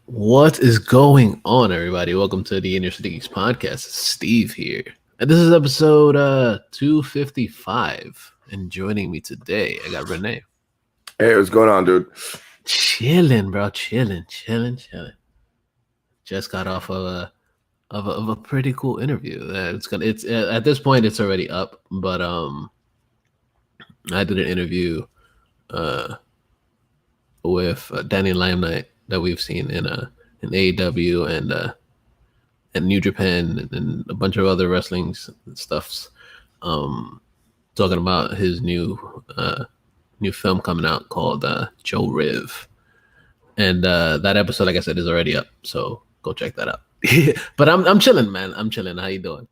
What is going on, everybody? Welcome to the InnerCityGeeks podcast. It's Steve here. And this is episode 255. And joining me today, I got Renee. Hey, what's going on, dude? Chilling, bro. Chilling. Just got off of a pretty cool interview. It's at this point it's already up, but I did an interview with Danny Limelight that we've seen in AEW and New Japan and a bunch of other wrestling stuffs. Talking about his new film coming out called Joe Riv, and that episode, like I said, is already up. So go check that out. But I'm chilling, man. I'm chilling. How you doing?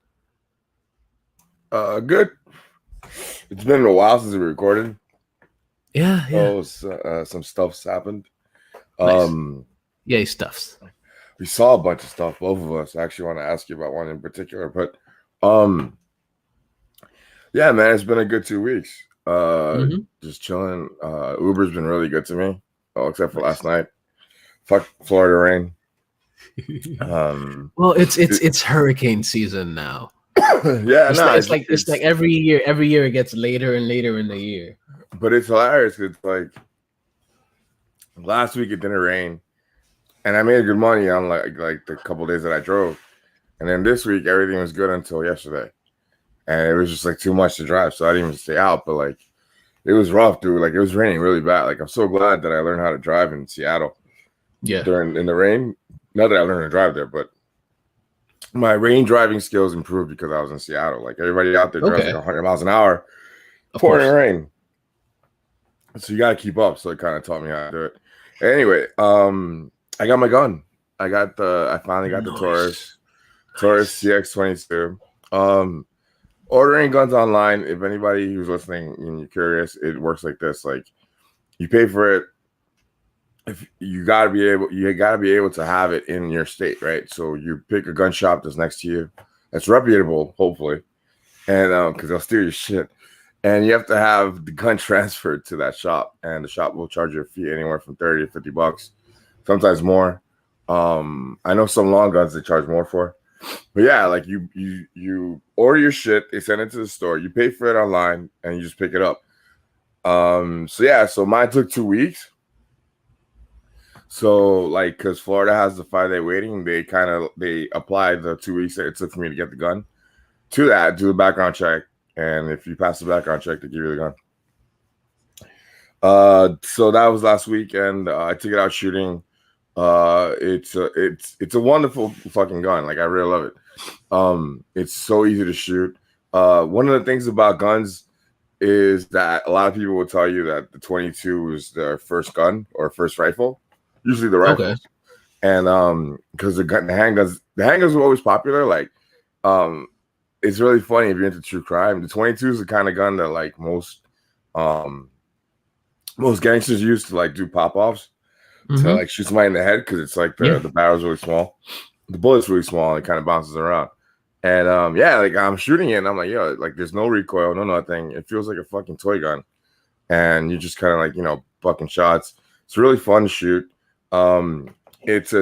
Good. It's been a while since we recorded. Yeah. Oh, some stuff's happened. Nice. Yay, stuffs. We saw a bunch of stuff, both of us. I actually want to ask you about one in particular, but yeah, man, it's been a good 2 weeks. Just chilling. Uber's been really good to me. Oh, except for last night. Fuck Florida rain. Well, it's hurricane season now. Yeah, it's like every year it gets later and later in the year. But it's hilarious. It's like last week it didn't rain, and I made good money on like the couple days that I drove, and then this week everything was good until yesterday, and it was just like too much to drive, so I didn't even stay out. But like it was rough, dude. Like it was raining really bad. Like I'm so glad that I learned how to drive in Seattle. Yeah, in the rain. Not that I learned to drive there, but my rain driving skills improved because I was in Seattle. Like everybody out there drives like 100 miles an hour, pouring rain. So you got to keep up. So it kind of taught me how to do it. Anyway, I got my gun. I finally got the Taurus CX22. Ordering guns online. If anybody who's listening and you're curious, it works like this. Like you pay for it. If you gotta be able to have it in your state, right? So you pick a gun shop that's next to you, that's reputable, hopefully, and because they'll steal your shit, and you have to have the gun transferred to that shop, and the shop will charge you a fee anywhere from $30 to $50, sometimes more. I know some long guns they charge more for, but yeah, like you order your shit, they send it to the store, you pay for it online, and you just pick it up. So mine took 2 weeks. So, like, because Florida has the 5-day waiting, they apply the 2 weeks that it took for me to get the gun to that, do the background check, and if you pass the background check, they give you the gun. So that was last week, and I took it out shooting. It's a wonderful fucking gun. Like I really love it. It's so easy to shoot. One of the things about guns is that a lot of people will tell you that the 22 is their first gun or first rifle. Usually the rifles, okay. And because the handguns were always popular. Like, it's really funny if you're into true crime. The 22 is the kind of gun that like most gangsters use to like do pop offs to like shoot somebody in the head because it's like the barrel's really small, the bullet's really small, and it kind of bounces around. And like I'm shooting it, and I'm like, yo, like there's no recoil, no nothing. It feels like a fucking toy gun, and you just kind of like bucking shots. It's really fun to shoot. It's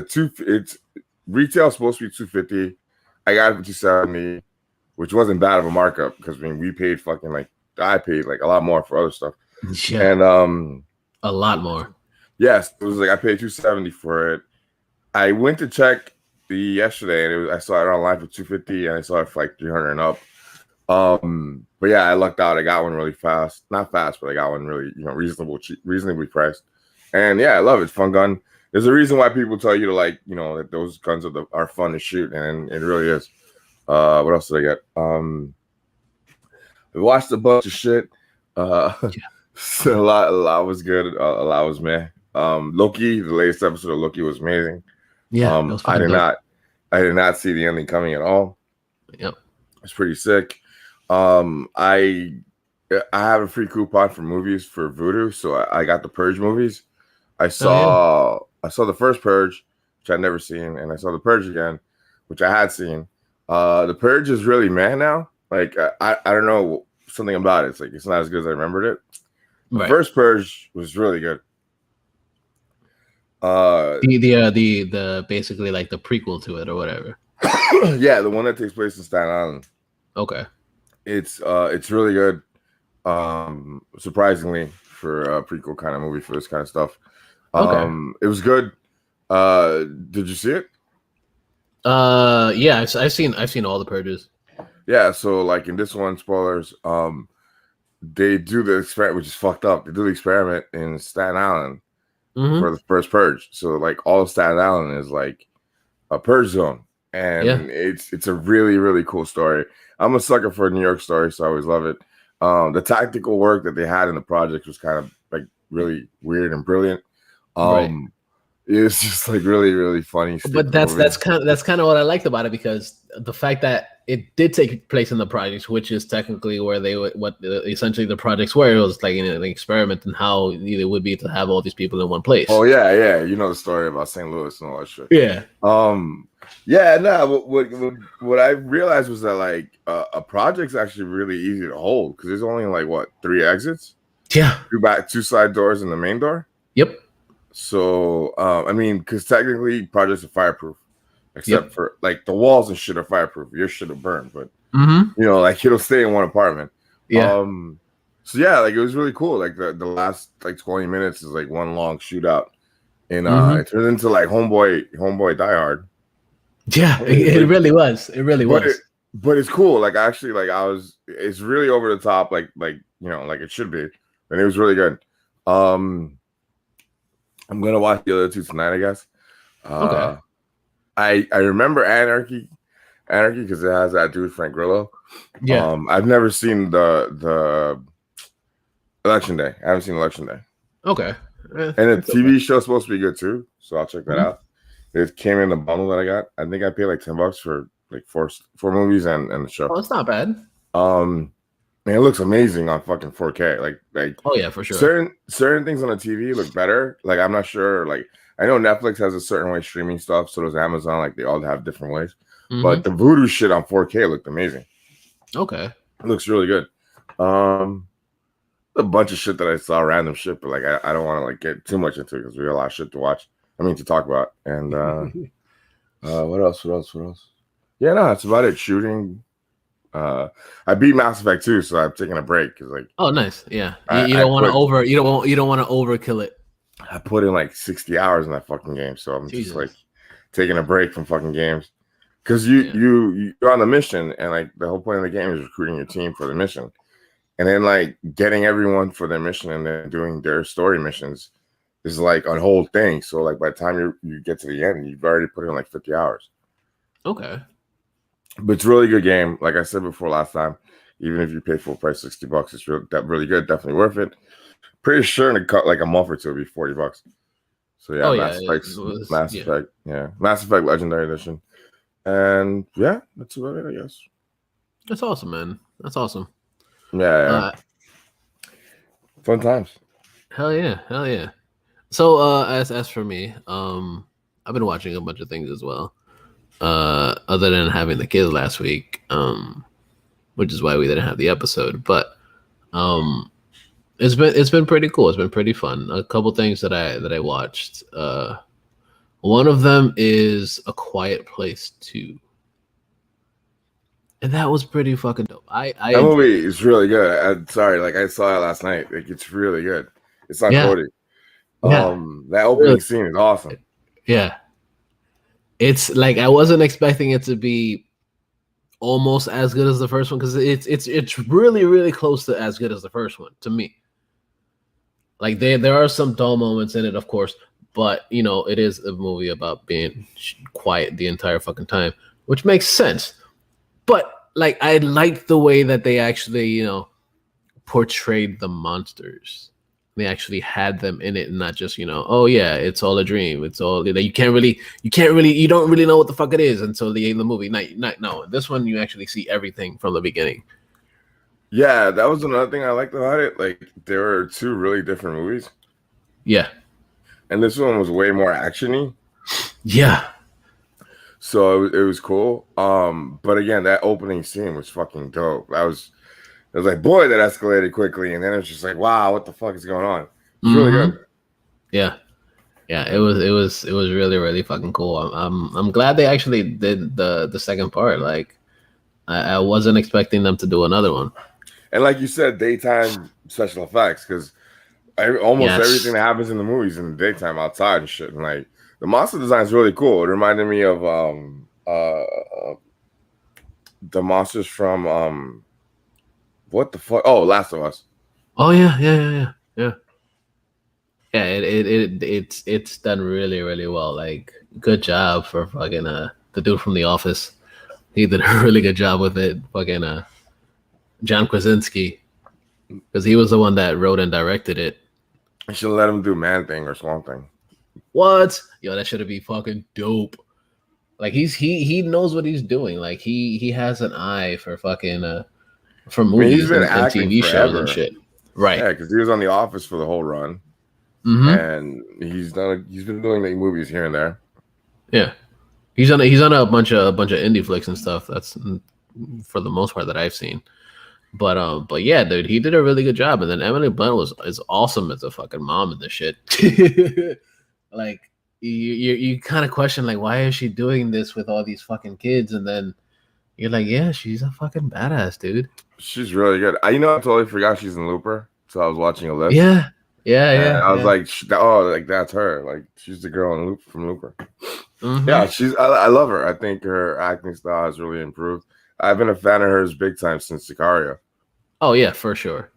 retail supposed to be $250. I got it for $270, which wasn't bad of a markup because we paid I paid like a lot more for other stuff. Yeah. And a lot more. Yes, it was like I paid $270 for it. I went to check yesterday and I saw it online for $250 and I saw it for like $300 and up. But yeah, I lucked out. I got one really fast. Not fast, but I got one really, reasonably priced. And yeah, I love it. It's a fun gun. There's a reason why people tell you to that those guns are fun to shoot, and it really is. What else did I get? I watched a bunch of shit. So a lot was good. A lot was meh. Loki, the latest episode of Loki was amazing. Yeah, I did not see the ending coming at all. Yep, it's pretty sick. I have a free coupon for movies for Vudu, so I got the Purge movies. I saw the first Purge, which I'd never seen, and I saw the Purge again, which I had seen. The Purge is really meh now. Like I don't know, something about it. It's like it's not as good as I remembered it. The first Purge was really good. The basically like the prequel to it or whatever. Yeah, the one that takes place in Staten Island. Okay. It's really good. Surprisingly for a prequel kind of movie for this kind of stuff. Okay. It was good. Did you see it? Yeah, I've seen all the Purges. Yeah, so like in this one, spoilers, they do the experiment, which is fucked up. They do the experiment in Staten Island for the first purge. So like all of Staten Island is like a purge zone. And it's a really, really cool story. I'm a sucker for a New York story, so I always love it. The tactical work that they had in the project was kind of like really weird and brilliant. Right. It's just like really, really funny. But that's kind of what I liked about it, because the fact that it did take place in the projects, which is technically where essentially the projects were. It was like an experiment in how it would be to have all these people in one place. Oh yeah, you know the story about St. Louis and all that shit. Yeah. Yeah. No. What I realized was that like a project's actually really easy to hold because there's only like 3 exits. Yeah. 2 side doors and the main door. Yep. So I mean, because technically projects are fireproof. Except for like the walls and shit are fireproof. Your shit will burn, but you know, like it'll stay in one apartment. Yeah. So yeah, like it was really cool. Like the last like 20 minutes is like one long shootout, and it turns into like Homeboy Die Hard. Yeah, it really was. It really was. But it's cool. Like actually, like it's really over the top. Like you know, like it should be, and it was really good. I'm gonna watch the other 2 tonight, I guess. Okay. I remember Anarchy because it has that dude Frank Grillo. Yeah. I've never seen the Election Day. I haven't seen Election Day. Okay. And the TV show's supposed to be good too, so I'll check that out. It came in the bundle that I got. I think I paid like $10 for like four movies and the show. Oh, it's not bad. Man, it looks amazing on fucking 4K. Like oh yeah, for sure. Certain things on the TV look better. Like I'm not sure. Like I know Netflix has a certain way streaming stuff, so does Amazon. Like they all have different ways. But the Voodoo shit on 4K looked amazing. Okay. It looks really good. A bunch of shit that I saw, random shit, but like I don't want to like get too much into it because we got a lot of shit to watch. I mean to talk about. And what else? Yeah, no, that's about it. Shooting. I beat Mass Effect 2, so I'm taking a break because like. Oh, nice. Yeah, you don't want to overkill it. I put in like 60 hours in that fucking game, so I'm just like taking a break from fucking games because you're on the mission, and like the whole point of the game is recruiting your team for the mission, and then like getting everyone for their mission and then doing their story missions is like a whole thing. So like by the time you get to the end, you've already put in like 50 hours. Okay. But it's a really good game. Like I said before last time, even if you pay full price $60, it's really good. Definitely worth it. Pretty sure in like a month or two, it'll be $40. So yeah, Mass Effect, Mass Effect Legendary Edition, and yeah, that's about it, I guess. That's awesome, man. That's awesome. Yeah. Fun times. Hell yeah. So as for me, I've been watching a bunch of things as well. Other than having the kids last week, which is why we didn't have the episode, but it's been pretty cool. It's been pretty fun. A couple things that I watched. One of them is A Quiet Place 2. And that was pretty fucking dope. That movie is really good. I'm sorry, like I saw it last night. Like it's really good. It's on Cody. That opening scene is awesome. Yeah. It's like I wasn't expecting it to be almost as good as the first one because it's really, really close to as good as the first one to me. Like there are some dull moments in it, of course, but you know, it is a movie about being quiet the entire fucking time, which makes sense. But like I liked the way that they actually, you know, portrayed the monsters. They actually had them in it and not just, you know, oh yeah, it's all a dream. It's all you don't really know what the fuck it is until the end of the movie. No, this one you actually see everything from the beginning. Yeah, that was another thing I liked about it. Like there were 2 really different movies. Yeah. And this one was way more actiony. Yeah. So it was cool. But again, that opening scene was fucking dope. It was like, boy, that escalated quickly, and then it's just like, wow, what the fuck is going on? It's really good. Yeah. Yeah, it was really really fucking cool. I'm glad they actually did the second part. Like I wasn't expecting them to do another one. And like you said, daytime special effects, because almost everything Yes. that happens in the movies in the daytime outside and shit. And like the monster design is really cool. It reminded me of the monsters from what the fuck? Oh, Last of Us. Oh yeah. Yeah, it's done really really well. Like good job for fucking the dude from The Office. He did a really good job with it. Fucking John Krasinski, because he was the one that wrote and directed it. I should let him do Man Thing or Swamp Thing. What? Yo, that should be fucking dope. Like he knows what he's doing. Like he has an eye for fucking for movies He's been and acting TV shows and forever. shit. Right. Yeah, because he was on The Office for the whole run, and he's been doing like movies here and there. Yeah, he's on a bunch of indie flicks and stuff. That's for the most part that I've seen. But yeah, dude, he did a really good job. And then Emily Blunt is awesome as a fucking mom and the shit. Like you kind of question like, why is she doing this with all these fucking kids? And then you're like, yeah, she's a fucking badass, dude. She's really good. I totally forgot she's in Looper. So I was watching a list. Yeah. I was like, oh, like that's her. Like she's the girl in from Looper. Yeah, I love her. I think her acting style has really improved. I've been a fan of hers big time since Sicario. Oh yeah, for sure.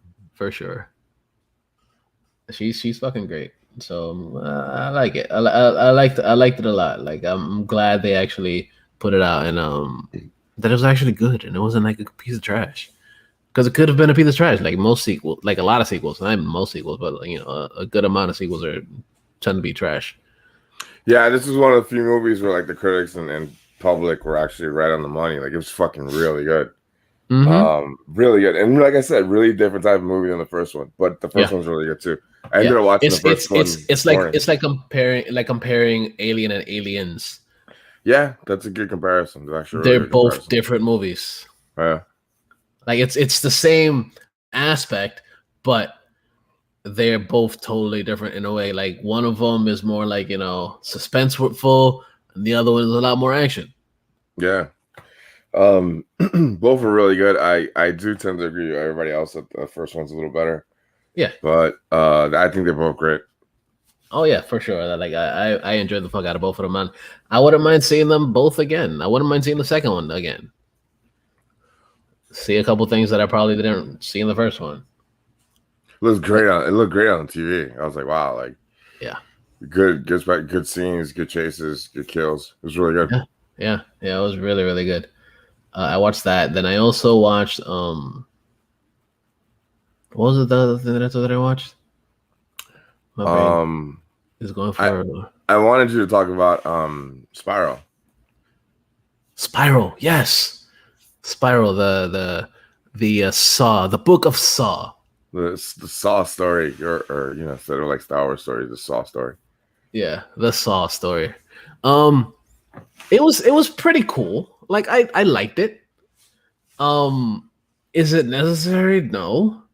She's fucking great. So I like it. I liked it a lot. Like I'm glad they actually put it out and that it was actually good and it wasn't like a piece of trash. Because it could have been a piece of trash, like most sequels, like a lot of sequels, not even most sequels, but a good amount of sequels tend to be trash. Yeah, this is one of the few movies where like the critics and public were actually right on the money. Like it was fucking really good. Really good. And like I said, really different type of movie than the first one. But the first one's really good too. I ended up watching the first one. It's like comparing Alien and Aliens. Yeah, that's a good comparison. They're both different movies. Yeah. Like it's the same aspect, but they're both totally different in a way. Like one of them is more like suspenseful, and the other one is a lot more action. Yeah. Both are really good. I do tend to agree with everybody else that the first one's a little better. Yeah. But I think they're both great. Oh yeah, for sure. Like I enjoyed the fuck out of both of them, man. I wouldn't mind seeing them both again. I wouldn't mind seeing the second one again. See a couple things that I probably didn't see in the first one. It looked great on TV. I was like, wow, like yeah. Good scenes, good chases, good kills. It was really good. Yeah, it was really, really good. I watched that. Then I also watched what was it the other thing that I watched? Is going for I wanted you to talk about Spiral. Spiral, yes. Spiral, the Saw, the book of Saw. The Saw story, or instead of like Star Wars story, the Saw story. Yeah, the Saw story. It was pretty cool. Like I liked it. Is it necessary? No.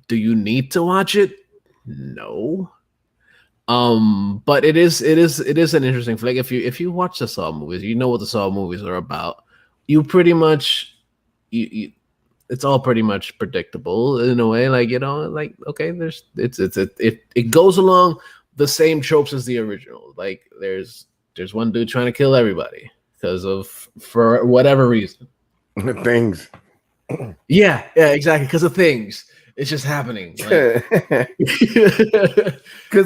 Do you need to watch it? No. But it is an interesting flick. If you watch the Saw movies, you know what the Saw movies are about. You pretty much it's all pretty much predictable in a way. Like like okay, it goes along the same tropes as the original. Like there's one dude trying to kill everybody for whatever reason. Things. Yeah, exactly. Because of things. It's just happening. Because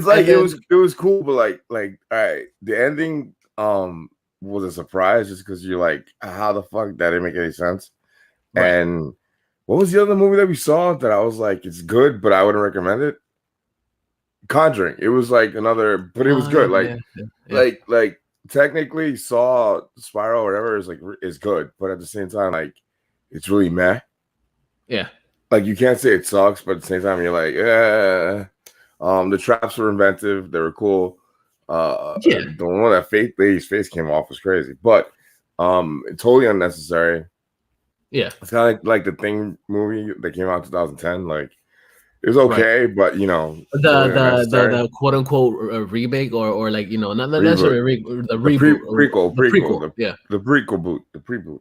like it was cool, but like all right, the ending was a surprise just because you're like, how the fuck that didn't make any sense. Right. And what was the other movie that we saw that I was like, it's good, but I wouldn't recommend it? Conjuring. It was like another, but it was good. Like technically Saw Spiral or whatever is good, but at the same time, like it's really meh. Yeah. Like you can't say it sucks, but at the same time you're like, yeah. The traps were inventive, they were cool. The one that lady's face came off was crazy, but totally unnecessary. Yeah. It's kind of like the Thing movie that came out in 2010. Like It's okay, but you know, totally the quote unquote remake or like, you know, not necessarily the reboot, the prequel, yeah, the prequel.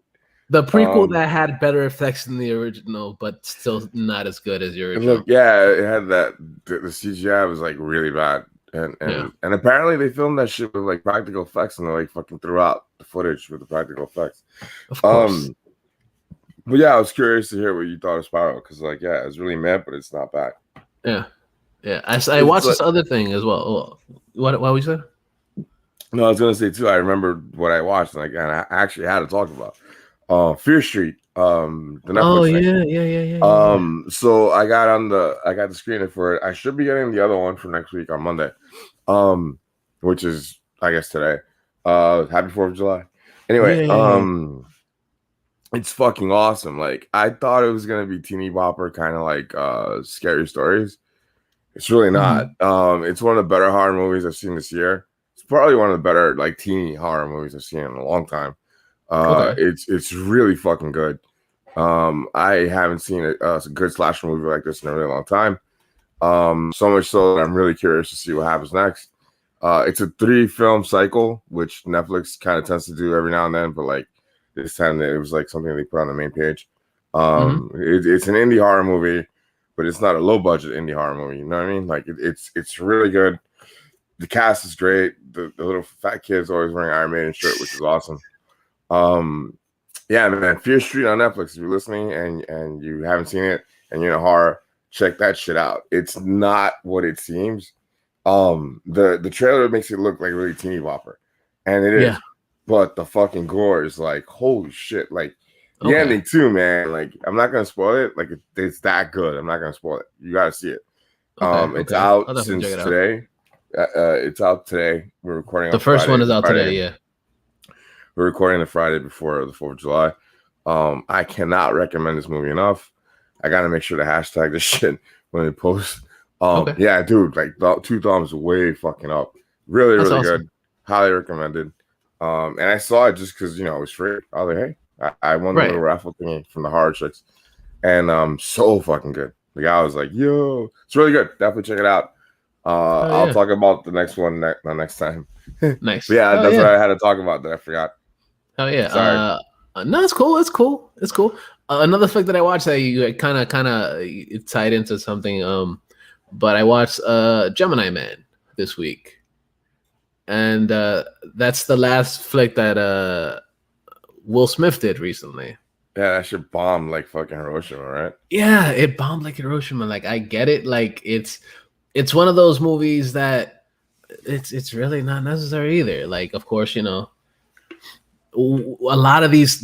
The prequel that had better effects than the original, but still not as good as the original. Look, yeah, it had that. The CGI was like really bad, and apparently they filmed that shit with like practical effects, and they like fucking threw out the footage with the practical effects. Of course. But yeah, I was curious to hear what you thought of Spiral, because like, yeah, it's really mad, but it's not bad. Yeah. I watched this other thing as well. What we said? No, I was gonna say too. I remember what I watched, and I actually had to talk about Fear Street, the Netflix thing. Yeah. So I got the screener for it. I should be getting the other one for next week on Monday, which is I guess today. Happy 4th of July. Anyway, it's fucking awesome. Like I thought it was gonna be teeny bopper, kind of like Scary Stories. It's really not. It's one of the better horror movies I've seen this year. It's probably one of the better like teeny horror movies I've seen in a long time. It's really fucking good. I haven't seen a good slasher movie like this in a really long time. So much so that I'm really curious to see what happens next. It's a 3-film cycle, which Netflix kind of tends to do every now and then, but like this time it was like something they put on the main page. It's an indie horror movie, but it's not a low budget indie horror movie. You know what I mean? Like it's really good. The cast is great. The little fat kid's always wearing Iron Maiden shirt, which is awesome. Yeah, man, Fear Street on Netflix. If you're listening and you haven't seen it and you're in a horror, check that shit out. It's not what it seems. The trailer makes it look like really teeny bopper, and it is. But the fucking gore is like, holy shit! Like the ending too, man. Like I'm not gonna spoil it. Like it's that good. I'm not gonna spoil it. You gotta see it. It's out since today. It's out today. We're recording. The first one is out today. Yeah. We're recording the Friday before the 4th of July. I cannot recommend this movie enough. I gotta make sure to hashtag this shit when it posts. Yeah, dude, like 2 thumbs way fucking up. Really, really awesome. Good. Highly recommended. And I saw it just because, you know, it was free. I was like, hey, I won the little raffle thingy from the horror chicks. And so fucking good. The guy was like, yo, it's really good. Definitely check it out. I'll talk about the next one next time. Nice. But yeah, that's what I had to talk about that I forgot. Oh yeah. Sorry. No, it's cool. It's cool. Another flick that I watched that you kind of tied into something. But I watched Gemini Man this week, and that's the last flick that Will Smith did recently. Yeah, that shit bombed like fucking Hiroshima, right? Yeah, it bombed like Hiroshima. Like I get it. Like it's one of those movies that it's really not necessary either. Like, of course, you know, a lot of these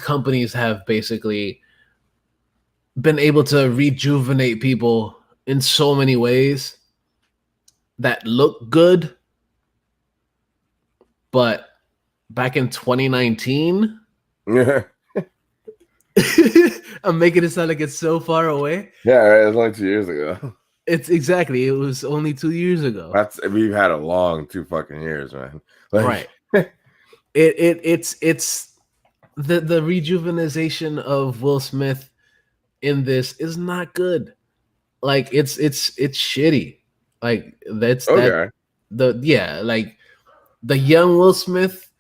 companies have basically been able to rejuvenate people in so many ways that look good, but back in 2019, I'm making it sound like it's so far away. Yeah, right. It was only 2 years ago. It's exactly. It was only 2 years ago. We've had a long 2 fucking years, man. Like, right. It's the rejuvenization of Will Smith in this is not good. Like it's shitty. Like like the young Will Smith,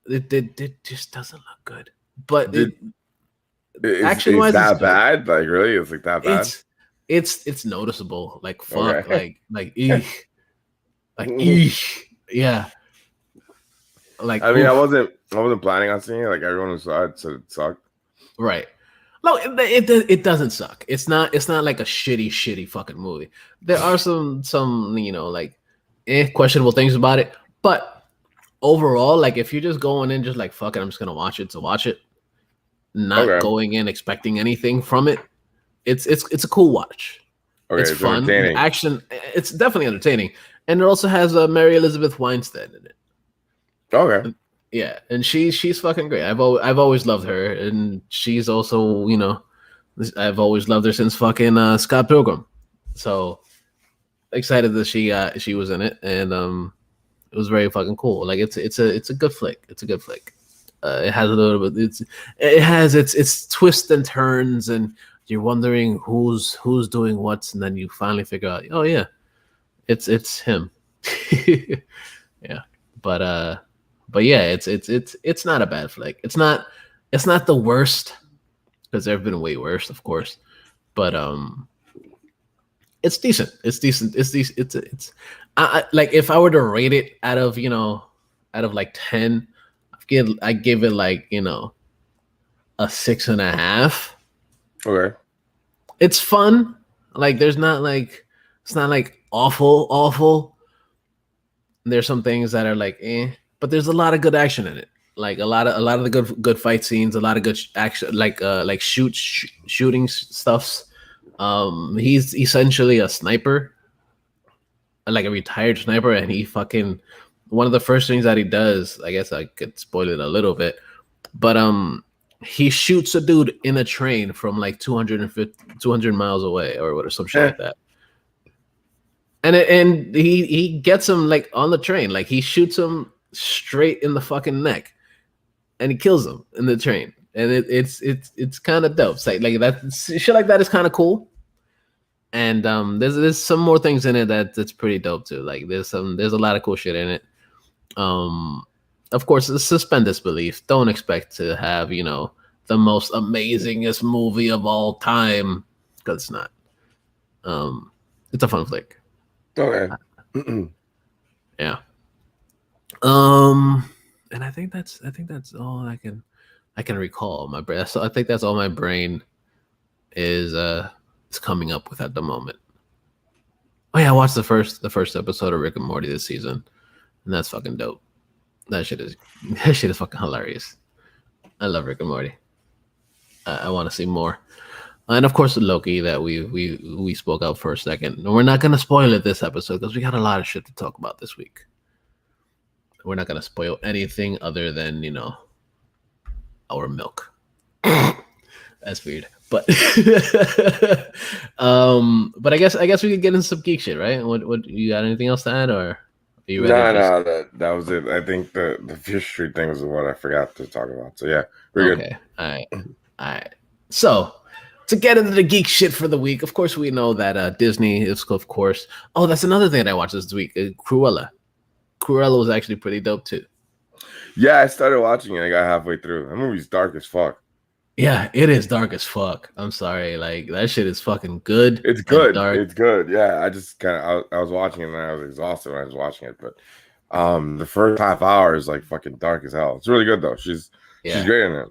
it just doesn't look good. But action-wise, is that bad? Like really, it's like that bad. It's noticeable. Like fuck. Okay. Like eek. Like eek. Yeah. Like I mean, I wasn't planning on seeing it. Like everyone who saw it said it sucked. Right. No, it doesn't suck. It's not like a shitty fucking movie. There are some you know, like questionable things about it, but overall, like if you're just going in just like fuck it, I'm just gonna watch it to watch it, not going in expecting anything from it, it's a cool watch. It's fun. The action, it's definitely entertaining, and it also has Mary Elizabeth Winstead in it. Okay. Yeah, and she's fucking great. I've always loved her, and she's also, you know, I've always loved her since fucking Scott Pilgrim. So excited that she was in it, and it was very fucking cool. Like it's a good flick. It's a good flick. It has a little bit. It has its twists and turns, and you're wondering who's doing what, and then you finally figure out, oh yeah, it's him. Yeah, but yeah, it's not a bad flick. It's not the worst, because there have been way worse, of course, but it's decent. It's decent. It's decent. I like, if I were to rate it out of like 10, I give it like a 6.5. Okay. It's fun. Like, it's not like awful. There's some things that are like but there's a lot of good action in it. Like a lot of the good fight scenes, a lot of good action, like shooting stuffs. He's essentially a sniper, like a retired sniper, and he fucking, one of the first things that he does, I guess I could spoil it a little bit, but he shoots a dude in a train from like 200 miles away or some shit like that. And he gets him like on the train, like he shoots him straight in the fucking neck, and he kills him in the train. And it's kind of dope. It's like that shit like that is kind of cool. And there's some more things in it that's pretty dope too. Like there's a lot of cool shit in it. Of course, suspend disbelief. Don't expect to have the most amazingest movie of all time, because it's not. It's a fun flick. Okay. Yeah. And I think that's all I can recall. My brain. So I think that's all my brain is coming up with at the moment. Oh yeah, I watched the first episode of Rick and Morty this season, and that's fucking dope. That shit is fucking hilarious. I love Rick and Morty. I want to see more. And of course, Loki, that we spoke out for a second. And we're not going to spoil it this episode, because we got a lot of shit to talk about this week. We're not going to spoil anything other than, our milk. That's weird. But but I guess we could get into some geek shit, right? What you got anything else to add, or are you ready? No, that was it. I think the Fish Street thing was what I forgot to talk about. So yeah, we're good. All right. So, to get into the geek shit for the week, of course, we know that Disney is, of course. Oh, that's another thing that I watched this week. Cruella. Cruella was actually pretty dope too. Yeah, I started watching it. I got halfway through. That movie's dark as fuck. Yeah, it is dark as fuck. I'm sorry, like that shit is fucking good. It's good. It's good. Yeah, I just I was watching it and I was exhausted when I was watching it, but the first half hour is like fucking dark as hell. It's really good though. She's great in it.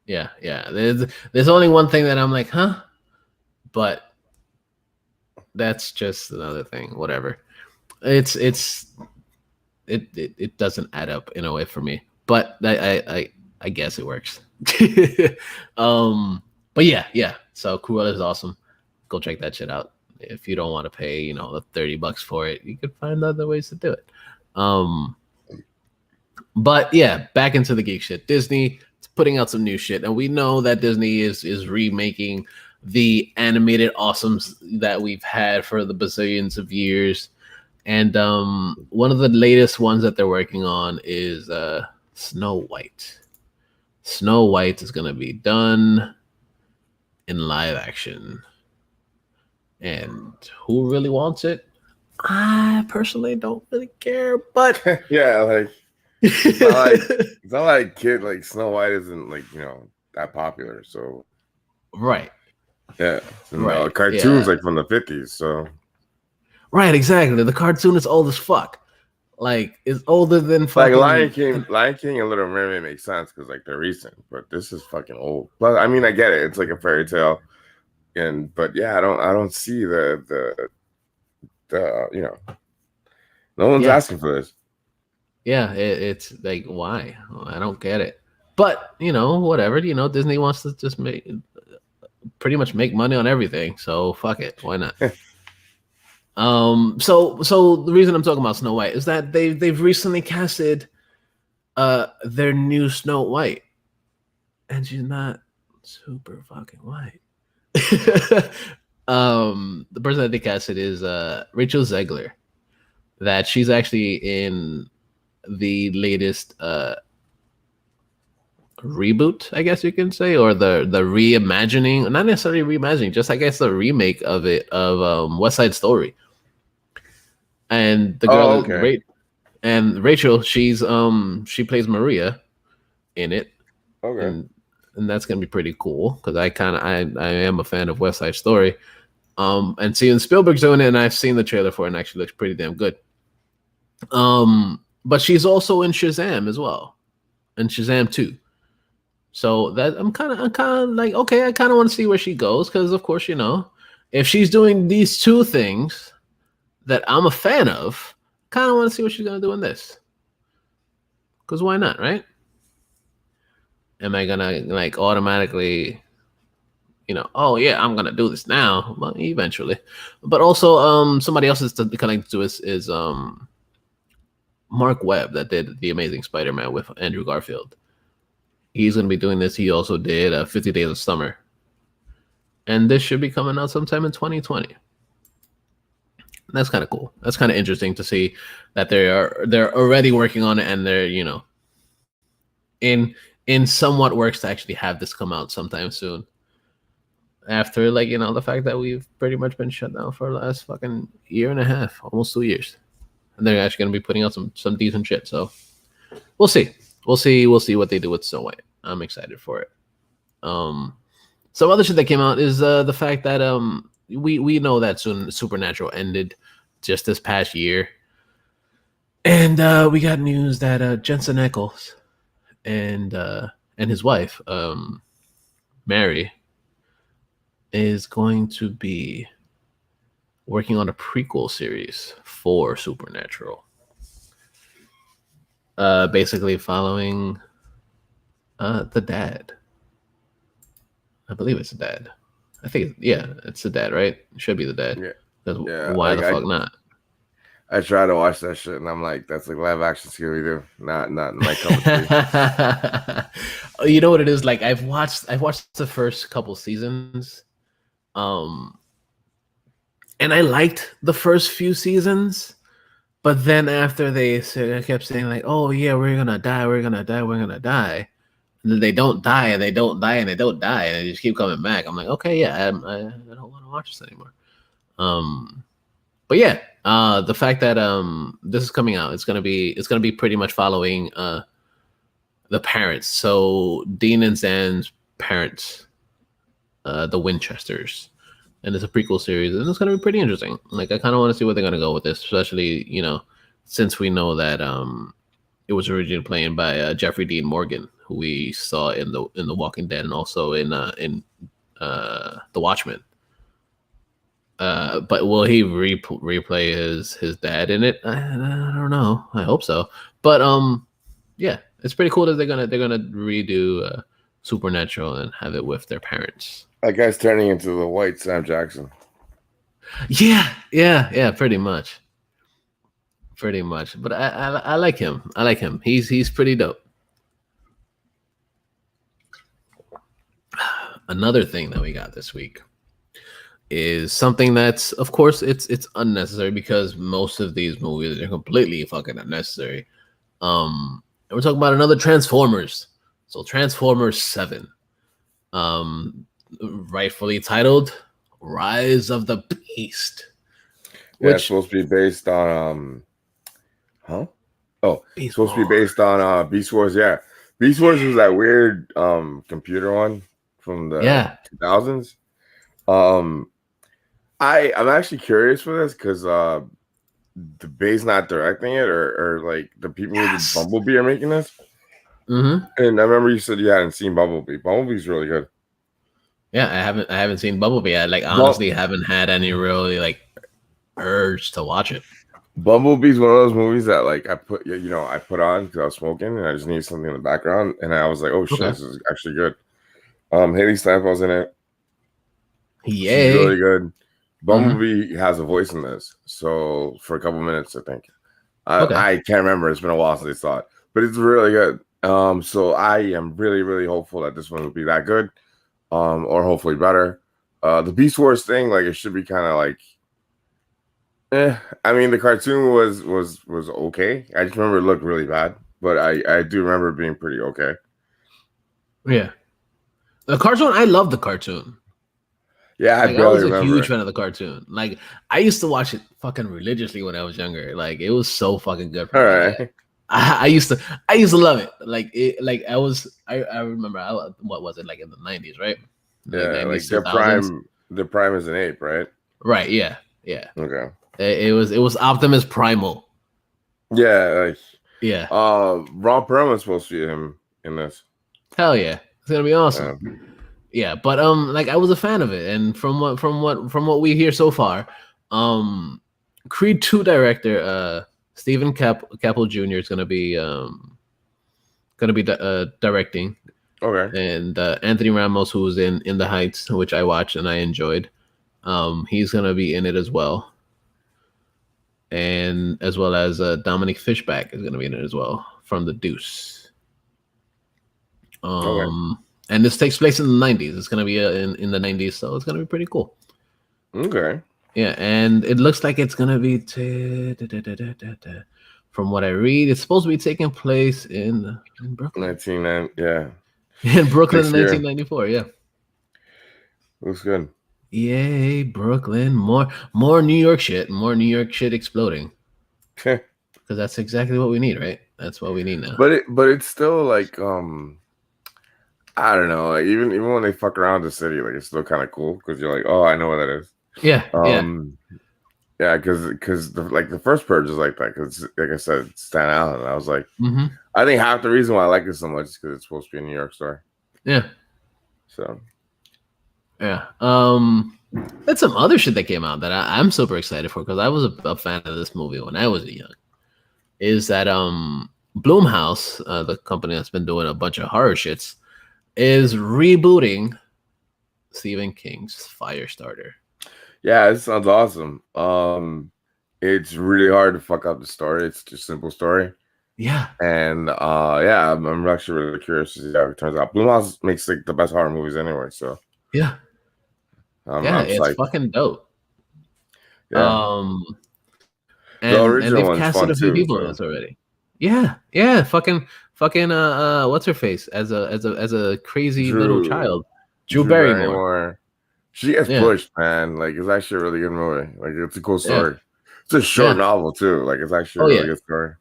Yeah. There's only one thing that I'm like, huh? But that's just another thing. Whatever. It doesn't add up in a way for me. But I guess it works. But yeah. So Cruella is awesome. Go check that shit out. If you don't want to pay, the $30 for it, you could find other ways to do it. But yeah, back into the geek shit. Disney putting out some new shit, and we know that Disney is remaking the animated awesomes that we've had for the bazillions of years. And one of the latest ones that they're working on is Snow White. Snow White is going to be done in live action. And who really wants it? I personally don't really care, but yeah, like it's not like kid, like Snow White isn't like that popular, so right. Yeah, right. Cartoons like from the 50s, so right, exactly. The cartoon is old as fuck. Like, it's older than fucking Lion King and Little Mermaid makes sense because like they're recent, but this is fucking old. But I mean, I get it. It's like a fairy tale, but yeah, I don't see the no one's asking for this. Yeah, it's like, why? I don't get it. But whatever. Disney wants to just pretty much make money on everything. So fuck it. Why not? So the reason I'm talking about Snow White is that they've recently casted their new Snow White, and she's not super fucking white. The person that they casted is Rachel Zegler. That she's actually in the latest reboot, I guess you can say, or the reimagining, not necessarily reimagining, just I guess the remake of it of West Side Story. And the girl okay. and Rachel, she plays Maria in it. Okay. And that's gonna be pretty cool because I am a fan of West Side Story. And seeing Spielberg's doing it, and I've seen the trailer for it, and it actually looks pretty damn good. But she's also in Shazam as well, and Shazam 2. So that I'm kind of like, okay, I kind of want to see where she goes because, of course, if she's doing these two things that I'm a fan of, kind of want to see what she's gonna do in this. Because why not, right? Am I gonna like automatically, oh yeah, I'm gonna do this now? Well, eventually. But also, somebody else is connected to us is Mark Webb that did The Amazing Spider-Man with Andrew Garfield. He's going to be doing this. He also did 50 Days of Summer. And this should be coming out sometime in 2020. That's kind of cool. That's kind of interesting to see that they're already working on it, and they're, in somewhat works to actually have this come out sometime soon. After the fact that we've pretty much been shut down for the last fucking year and a half, almost 2 years. And they're actually going to be putting out some decent shit. So we'll see. We'll see what they do with Snow White. I'm excited for it. Some other shit that came out is the fact that we know that Supernatural ended just this past year, and we got news that Jensen Ackles and his wife Mary is going to be working on a prequel series for Supernatural. Basically following the dad. I believe it's the dad. I think it's the dad, right? It should be the dad. Yeah. Why the fuck not? I try to watch that shit, and I'm like, that's like live action Scooby-Doo, not my cup of tea. You know what it is? Like I've watched the first couple seasons, and I liked the first few seasons. But then after they kept saying like, "Oh yeah, we're gonna die," and then they don't die, and they don't die, and they don't die, and they just keep coming back. I'm like, okay, yeah, I don't want to watch this anymore. But yeah, the fact that this is coming out, it's gonna be pretty much following the parents. So Dean and Zan's parents, the Winchesters. And it's a prequel series, and it's going to be pretty interesting. Like, I kind of want to see where they're going to go with this, especially, since we know that it was originally played by Jeffrey Dean Morgan, who we saw in the Walking Dead and also in The Watchmen. But will he replay his dad in it? I don't know. I hope so. But yeah, it's pretty cool that they're gonna redo Supernatural and have it with their parents. That guy's turning into the white Sam Jackson. Yeah, pretty much. But I like him. He's pretty dope. Another thing that we got this week is something that's, of course, it's unnecessary because most of these movies are completely fucking unnecessary. And we're talking about another Transformers. So Transformers 7. Rightfully titled Rise of the Beast. Yeah, it's supposed to be based on Beast supposed Wars. To be based on Beast Wars. Yeah, Beast Wars was that weird computer one from the 2000s. I'm actually curious for this because the Bay's not directing it, or like the people who did Bumblebee are making this. Mm-hmm. And I remember you said you hadn't seen Bumblebee. Bumblebee's really good. Yeah, I haven't seen Bumblebee. I honestly haven't had any really urge to watch it. Bumblebee's one of those movies that I put on because I was smoking and I just needed something in the background, and I was like, oh shit, This is actually good. Haley Steinfeld's in it. Yay. She's really good. Bumblebee has a voice in this, so for a couple minutes, I think. I can't remember. It's been a while since I saw it, but it's really good. So I am really, really hopeful that this one will be that good, or hopefully better. The Beast Wars thing, it should be kind of I mean, the cartoon was okay. I just remember it looked really bad, but I do remember it being pretty okay. Yeah. The cartoon, I love the cartoon. Yeah, I was a huge fan of the cartoon. Like, I used to watch it fucking religiously when I was younger. Like, it was so fucking good for All me. right. I used to love it. I remember what was it, like in the 90s, right? Like Yeah, 90s, like 2000s. the prime is an ape, right? Right, yeah. Okay. It was Optimus Primal. Yeah, like Yeah. Ron Perlman's supposed to be him in this. Hell yeah. It's gonna be awesome. Yeah, but like I was a fan of it, and from what we hear so far, Creed 2 director Stephen Caple Jr. is gonna be directing. Okay. And Anthony Ramos, who's in The Heights, which I watched and I enjoyed, he's gonna be in it as well, and as well as Dominic Fishback is gonna be in it as well from The Deuce. Okay. And this takes place in the 90s. It's gonna be in the 90s, so it's gonna be pretty cool. Okay. Yeah, and it looks like it's gonna be from what I read, it's supposed to be taking place in Brooklyn. Yeah. In Brooklyn in 1994. Yeah. Looks good. Yay, Brooklyn! More New York shit. More New York shit exploding. Because that's exactly what we need, right? That's what we need now. But it's still like I don't know. Like even when they fuck around the city, like it's still kind of cool because you're like, oh, I know what that is. Yeah. Yeah, because the first Purge is like that because like I said, Staten Island. I was like, I think half the reason why I like it so much is because it's supposed to be a New York story. Yeah. So. Yeah. That's some other shit that came out that I'm super excited for because I was a fan of this movie when I was young. Is that Blumhouse, the company that's been doing a bunch of horror shits, is rebooting Stephen King's Firestarter. Yeah, it sounds awesome. It's really hard to fuck up the story. It's just a simple story. Yeah. And yeah, I'm actually really curious to see how it turns out. Blumhouse makes like the best horror movies anyway, so yeah. I'm it's psyched. Fucking dope. Yeah. And they've casted a few people in this already. Yeah. Fucking what's her face as a crazy little child. Drew Barrymore. She gets pushed, man. Like it's actually a really good movie. Like it's a cool story. It's a short novel too. Like it's actually a really good story.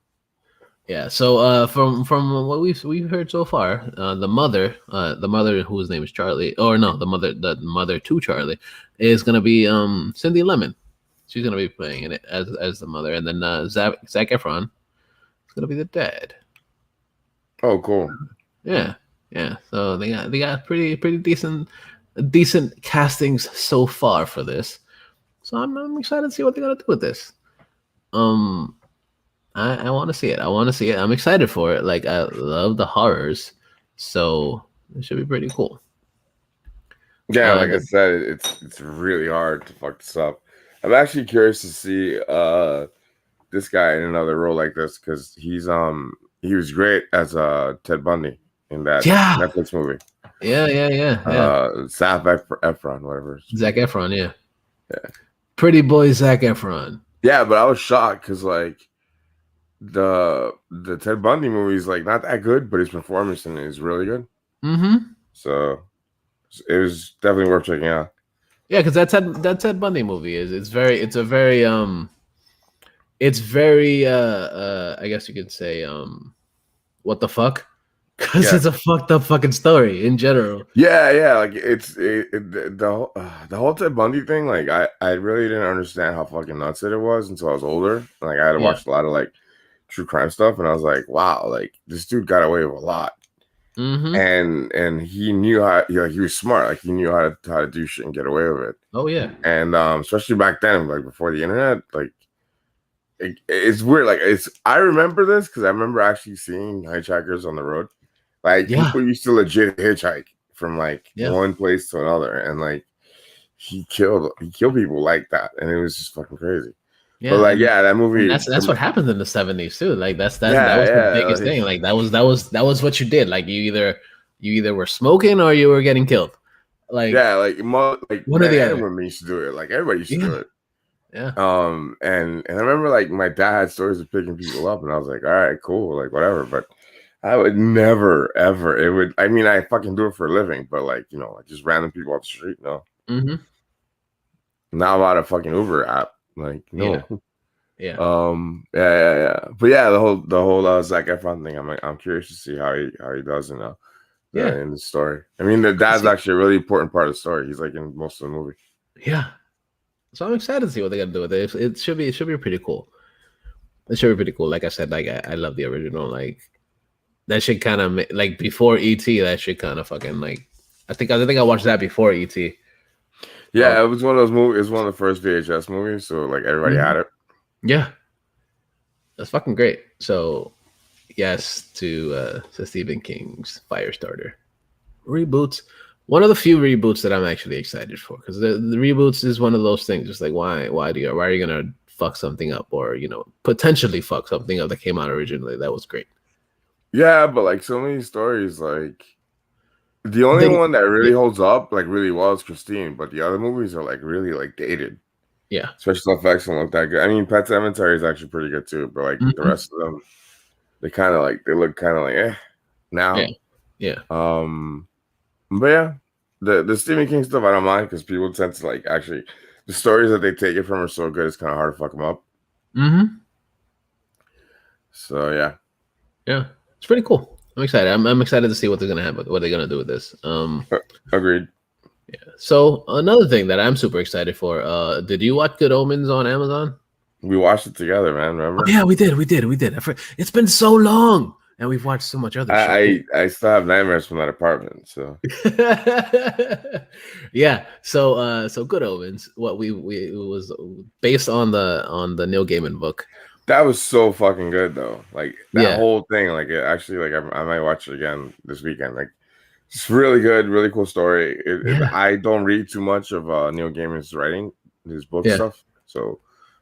Yeah. So from what we've heard so far, the mother whose name is Charlie, or no, the mother to Charlie is gonna be Cindy Lemon. She's gonna be playing in it as the mother, and then Zac Efron is gonna be the dad. Oh, cool. Yeah. So they got pretty decent castings so far for this. So I'm excited to see what they're gonna do with this. I want to see it. I'm excited for it. Like I love the horrors, so it should be pretty cool. Yeah, like I said, it's really hard to fuck this up. I'm actually curious to see this guy in another role like this because he was great as Ted Bundy in that Netflix movie. Yeah. Zac Efron, whatever. Zac Efron, yeah. Pretty boy Zac Efron. Yeah, but I was shocked because like the Ted Bundy movie is like not that good, but his performance in it is really good. So it was definitely worth checking out. Yeah, because that Ted Bundy movie it's very I guess you could say what the fuck, because it's a fucked up fucking story in general. Yeah, like the whole Ted Bundy thing. Like I really didn't understand how fucking nuts it was until I was older. Like I had to watch a lot of like true crime stuff, and I was like, wow, like this dude got away with a lot. And he knew how. He was smart. Like he knew how to do shit and get away with it. Oh yeah. And especially back then, like before the internet, like it's weird. Like I remember this because I remember actually seeing hitchhikers on the road. Like people used to legit hitchhike from like one place to another, and like he killed people like that, and it was just fucking crazy. Yeah, but like that movie. That's what happened in the 70s too. Like that was the biggest thing. Like that was what you did. Like you either were smoking or you were getting killed. Like like one or the other. Everyone used to do it. Like everybody used to do it. Yeah. And I remember like my dad had stories of picking people up, and I was like, all right, cool, like whatever. But I would never, ever. It would. I mean, I fucking do it for a living, but like, you know, like just random people off the street. No, not about a fucking Uber app. Like, no. Yeah. Yeah. But yeah, the whole Zac Efron thing. I'm curious to see how he does in in the story. I mean, the dad's actually a really important part of the story. He's like in most of the movie. Yeah. So I'm excited to see what they're gonna do with it. It should be pretty cool. It should be pretty cool. Like I said, like I love the original. Like that shit kind of like before E.T. That shit kind of fucking like. I think I watched that before E.T. Yeah, it was one of those movies. It was one of the first VHS movies, so like everybody had it. Yeah, that's fucking great. So, yes to Stephen King's Firestarter reboots. One of the few reboots that I'm actually excited for, because the reboots is one of those things. Just like why are you gonna fuck something up, or potentially fuck something up that came out originally? That was great. Yeah, but like so many stories, like the only one that really holds up like really well is Christine, but the other movies are like really like dated. Yeah, special effects don't look that good. I mean, Pet Sematary is actually pretty good too, but like the rest of them, they look kind of like now. Yeah. But yeah, the Stephen King stuff I don't mind because people tend to like actually the stories that they take it from are so good it's kind of hard to fuck them up. So yeah, it's pretty cool. I'm excited. I'm excited to see what they're gonna have, what they're gonna do with this. Agreed. Yeah. So another thing that I'm super excited for. Did you watch Good Omens on Amazon? We watched it together, man. Remember? Oh, yeah, we did. It's been so long, and we've watched so much other shit. I still have nightmares from that apartment. So yeah. So Good Omens. What it was based on the Neil Gaiman book. That was so fucking good though. Like that whole thing. Like it actually, like I might watch it again this weekend. Like. It's really good, really cool story. I don't read too much of Neil Gaiman's writing, his book stuff, so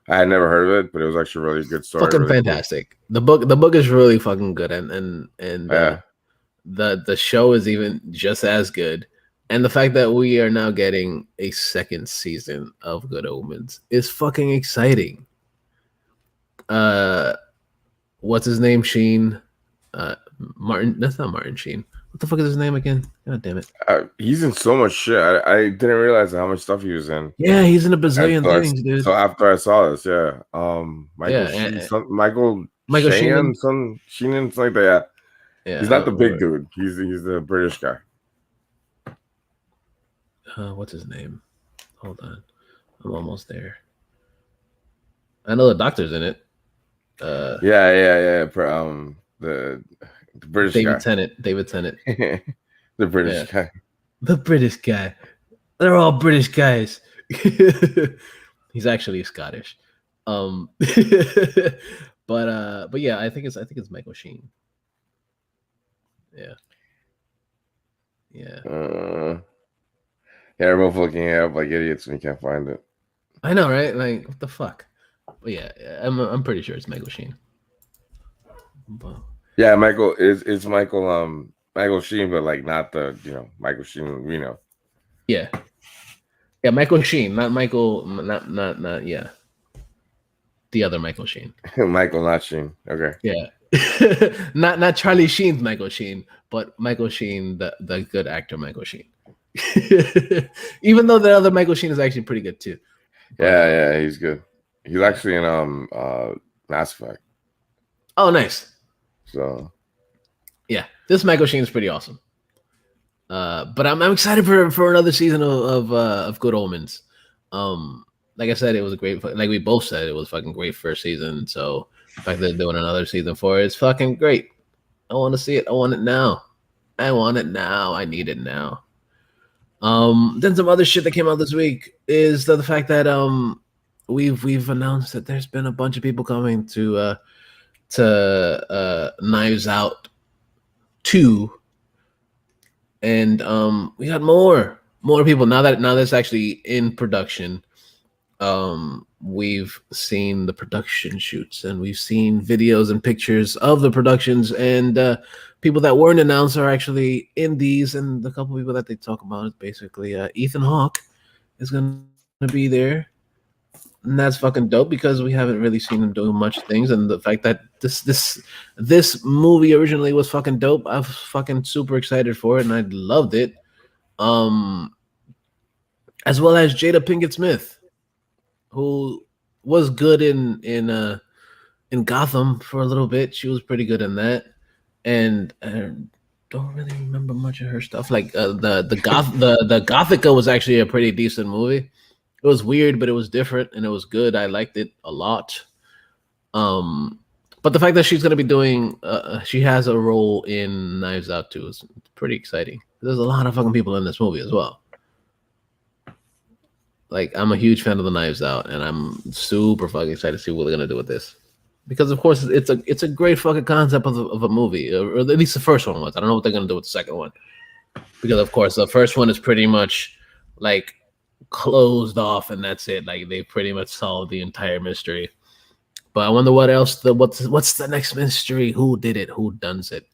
I had never heard of it, but it was actually a really good story. Fucking really fantastic. Cool. The book is really fucking good, and the show is even just as good. And the fact that we are now getting a second season of Good Omens is fucking exciting. What's his name? Sheen. Martin. That's not Martin Sheen. What the fuck is his name again? God damn it. He's in so much shit. I didn't realize how much stuff he was in. Yeah, he's in a bazillion things, dude. So after I saw this, Michael Sheenan, something like that. Yeah. He's not the big dude. He's the British guy. What's his name? Hold on. I'm almost there. I know the doctor's in it. Yeah. The British David guy. David Tennant. The British guy. The British guy. They're all British guys. He's actually Scottish. But yeah, I think it's Michael Sheen. Yeah. Yeah, we're both looking it up like idiots when we can't find it. I know, right? Like, what the fuck? But yeah, I'm pretty sure it's Michael Sheen. But... Yeah, Michael is Michael Sheen, but like not the Michael Sheen we know. Yeah, Michael Sheen, not Michael, not yeah. The other Michael Sheen. Michael, not Sheen. Okay. Yeah, not Charlie Sheen's Michael Sheen, but Michael Sheen, the good actor Michael Sheen. Even though the other Michael Sheen is actually pretty good too. But, yeah, he's good. He's actually in Mass Effect. Oh, nice. So, yeah, this Michael Sheen is pretty awesome. But I'm excited for another season of Good Omens. Like I said, it was a great. Like we both said, it was fucking great first season. So the fact that they're doing another season for it is fucking great. I want to see it. I want it now. I need it now. Then some other shit that came out this week is the fact that we've announced that there's been a bunch of people coming to Knives Out 2, and we got more people now that's actually in production. We've seen the production shoots, and we've seen videos and pictures of the productions, and people that weren't announced are actually in these, and the couple people that they talk about is basically Ethan Hawke is going to be there. And that's fucking dope because we haven't really seen him do much things, and the fact that this movie originally was fucking dope, I was fucking super excited for it, and I loved it. As well as Jada Pinkett Smith, who was good in Gotham for a little bit. She was pretty good in that, and I don't really remember much of her stuff. Like the Gothica was actually a pretty decent movie. It was weird, but it was different and it was good. I liked it a lot. But the fact that she's gonna be doing, she has a role in Knives Out too is pretty exciting. There's a lot of fucking people in this movie as well. Like, I'm a huge fan of the Knives Out, and I'm super fucking excited to see what they're gonna do with this. Because of course it's a great fucking concept of a movie, or at least the first one was. I don't know what they're gonna do with the second one, because of course the first one is pretty much like closed off and that's it. Like, they pretty much solved the entire mystery. But I wonder what else what's the next mystery? Who did it? Who does it?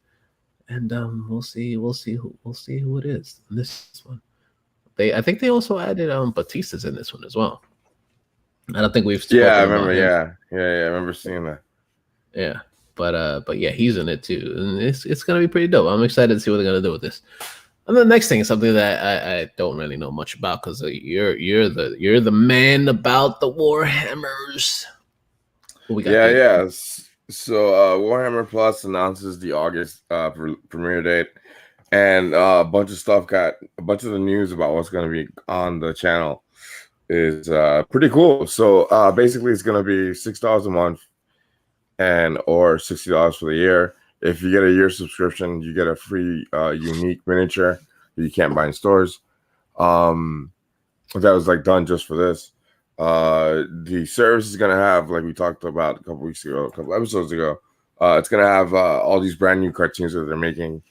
And we'll see who it is in this one. I think they also added Batista's in this one as well. I don't think we've spoken I remember. about him. I remember seeing that. Yeah, but yeah, he's in it too, and it's gonna be pretty dope. I'm excited to see what they're gonna do with this. And the next thing is something that I don't really know much about, because you're the man about the Warhammers. So Warhammer Plus announces the August premiere date, and a bunch of the news about what's going to be on the channel is pretty cool. So basically, it's going to be $6 a month or $60 for the year. If you get a year subscription, you get a free unique miniature that you can't buy in stores. That was like done just for this. The service is gonna have, like we talked about a couple episodes ago, it's gonna have all these brand new cartoons that they're making,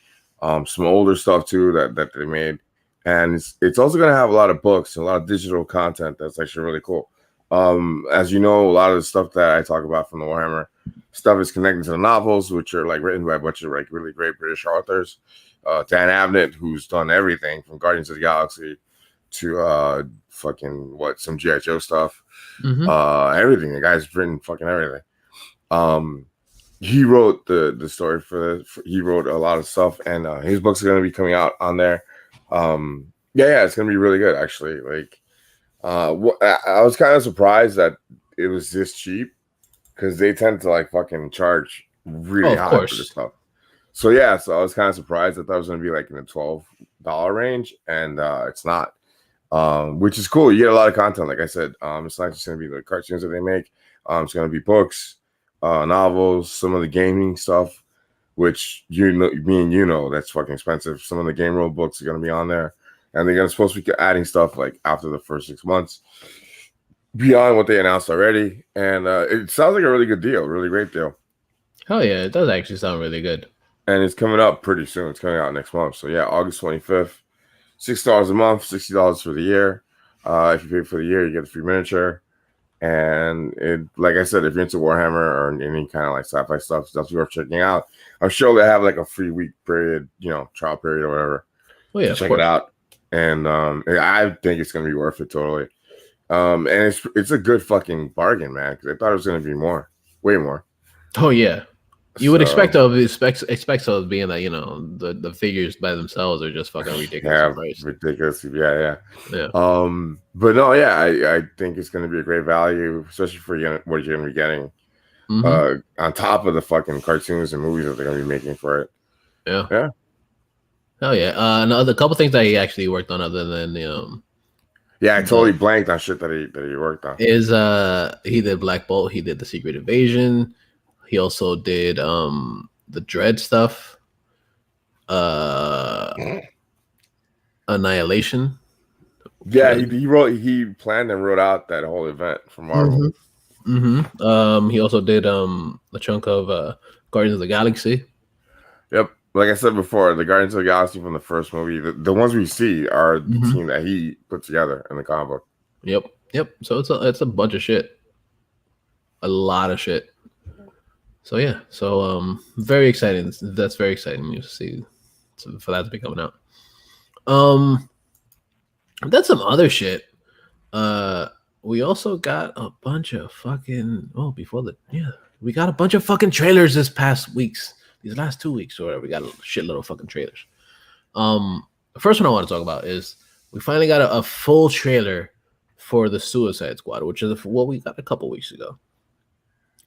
some older stuff too that they made, and it's also gonna have a lot of books and a lot of digital content that's actually really cool. As you know, a lot of the stuff that I talk about from the Warhammer stuff is connected to the novels, which are like written by a bunch of like really great British authors. Dan Abnett, who's done everything from Guardians of the Galaxy to some G.I. Joe stuff. Everything. The guy's written fucking everything. He wrote the story for this. He wrote a lot of stuff, and his books are going to be coming out on there. It's going to be really good, actually. Like, I was kind of surprised that it was this cheap, because they tend to like fucking charge really high for this stuff. So I was kind of surprised. I thought it was going to be like in the $12 range, and it's not. Which is cool. You get a lot of content, like I said. It's not just going to be the cartoons that they make. It's going to be books, novels, some of the gaming stuff, which me and that's fucking expensive. Some of the game rule books are going to be on there, and they're supposed to be adding stuff like after the first 6 months, beyond what they announced already. And it sounds like a really good deal, really great deal. Hell yeah, it does actually sound really good. And it's coming up pretty soon. It's coming out next month. So August 25th. $6 a month, $60 for the year. If you pay for the year, you get a free miniature. And it, like I said, if you're into Warhammer or any kind of like sci-fi stuff, that's worth checking out. I'm sure they have like a free week period, trial period or whatever. Oh yeah, check it out. And I think it's gonna be worth it totally. And it's a good fucking bargain, man. Because I thought it was gonna be more, way more. Oh yeah. You would expect so being that the figures by themselves are just fucking ridiculous. Yeah, ridiculous. Yeah. But no, I think it's going to be a great value, especially for what you're going to be getting on top of the fucking cartoons and movies that they're going to be making for it. Yeah. Hell yeah. Another couple things that he actually worked on, other than I totally blanked on shit that he worked on. Is he did Black Bolt, he did The Secret Invasion. He also did the Dread stuff, Annihilation. Yeah, he planned and wrote out that whole event for Marvel. He also did a chunk of Guardians of the Galaxy. Yep, like I said before, the Guardians of the Galaxy from the first movie, the ones we see are the team that he put together in the comic book. Yep. So it's a bunch of shit, a lot of shit. So very exciting. That's very exciting news to see, for that to be coming out. That's some other shit. we also got a bunch of fucking we got a bunch of fucking trailers these last 2 weeks or whatever. We got a shitload of fucking trailers. The first one I want to talk about is we finally got a full trailer for the Suicide Squad, which is what we got a couple weeks ago.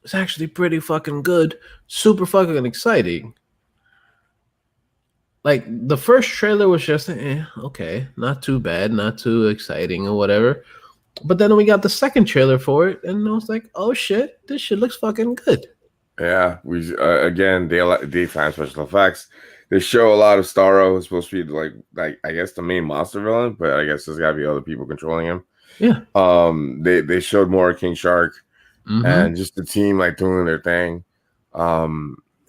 It's actually pretty fucking good, super fucking exciting. Like the first trailer was just okay, not too bad, not too exciting or whatever. But then we got the second trailer for it, and I was like, "Oh shit, this shit looks fucking good." Yeah, we again daytime special effects. They show a lot of Starro. It's supposed to be like I guess the main monster villain, but I guess there's got to be other people controlling him. Yeah. They showed more King Shark and just the team like doing their thing.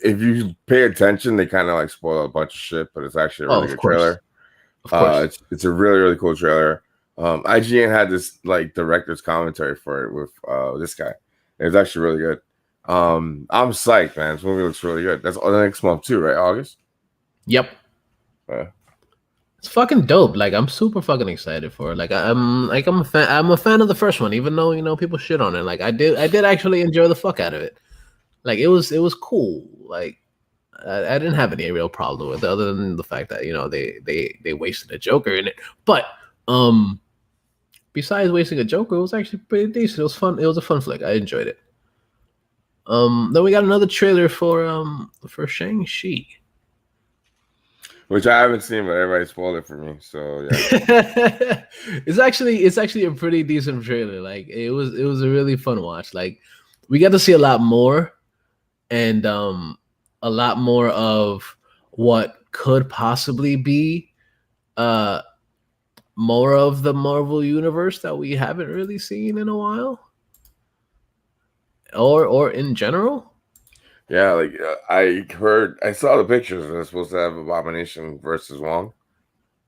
If you pay attention, they kind of like spoil a bunch of shit, but it's actually a really good trailer. Of course. It's a really, really cool trailer. IGN had this like director's commentary for it with this guy. It's actually really good. I'm psyched, man. This movie looks really good. That's the next month too, right? August? Yep. It's fucking dope. Like I'm super fucking excited for it. I'm a fan of the first one, even though people shit on it. Like I did actually enjoy the fuck out of it. Like it was cool. Like I didn't have any real problem with it, other than the fact that they wasted a Joker in it. But besides wasting a Joker, it was actually pretty decent. It was fun. It was a fun flick. I enjoyed it. Then we got another trailer for Shang-Chi, which I haven't seen, but everybody spoiled it for me. So yeah, it's actually a pretty decent trailer. Like it was a really fun watch. Like we got to see a lot more, and a lot more of what could possibly be more of the Marvel universe that we haven't really seen in a while, or in general. Yeah, like I saw the pictures, and it's supposed to have Abomination versus Wong.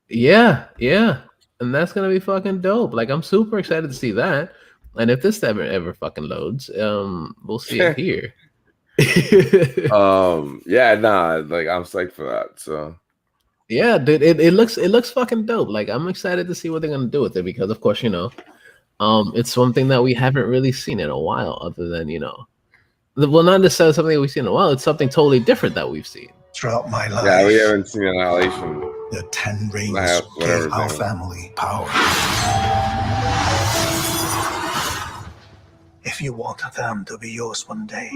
Yeah, and that's gonna be fucking dope. Like I'm super excited to see that. And if this ever fucking loads, we'll see it here. Yeah, nah, like I'm psyched for that. So yeah, dude, it looks fucking dope. Like I'm excited to see what they're gonna do with it, because of course, it's something that we haven't really seen in a while, other than well, not necessarily something we've seen in a while. It's something totally different that we've seen throughout my life. Yeah, we haven't seen Annihilation. The 10 rings gave our family power. If you want them to be yours one day,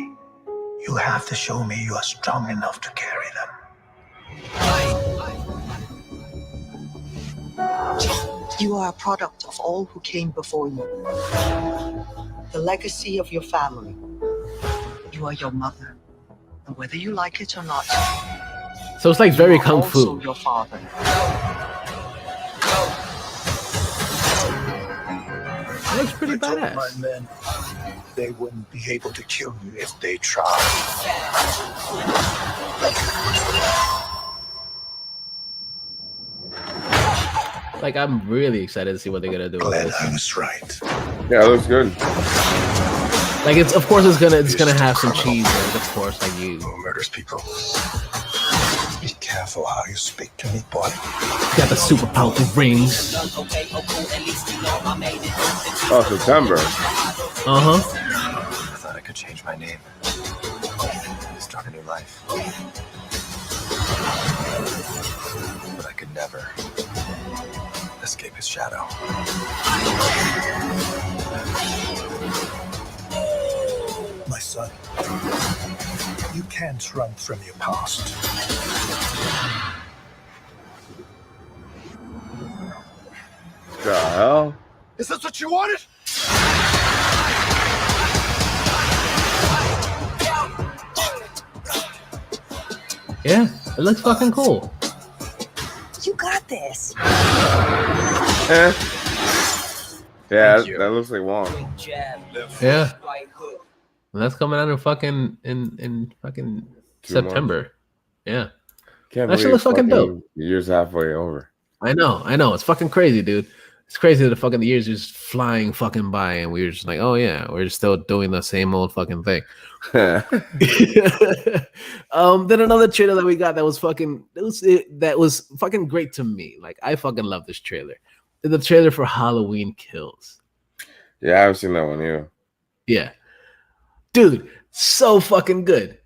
you have to show me you are strong enough to carry them. You are a product of all who came before you. The legacy of your family. You are your mother, and whether you like it or not. So it's like very kung fu. Also your father. It looks pretty badass. My men, they wouldn't be able to kill you if they tried. Like I'm really excited to see what they're gonna do. Glad I was right. Yeah, it looks good. Like it's gonna have some cheese in it, of course, like you. Who murders people? Be careful how you speak to me, boy. Got the super powerful rings. Oh, September. I thought I could change my name. Start a new life. But I could never escape his shadow. My son, you can't run from your past. The hell? Is this what you wanted? Yeah, it looks fucking cool. You got this. Yeah, that looks like Wong. Yeah. And that's coming out in fucking September. Yeah. Can't that shit looks fucking dope. The year's halfway over. I know. It's fucking crazy, dude. It's crazy that the fucking years just flying fucking by, and we were just like, oh yeah, we're just still doing the same old fucking thing. Then another trailer that we got that was fucking great to me. Like I fucking love this trailer. The trailer for Halloween Kills. Yeah, I haven't seen that one either. Yeah, dude, so fucking good.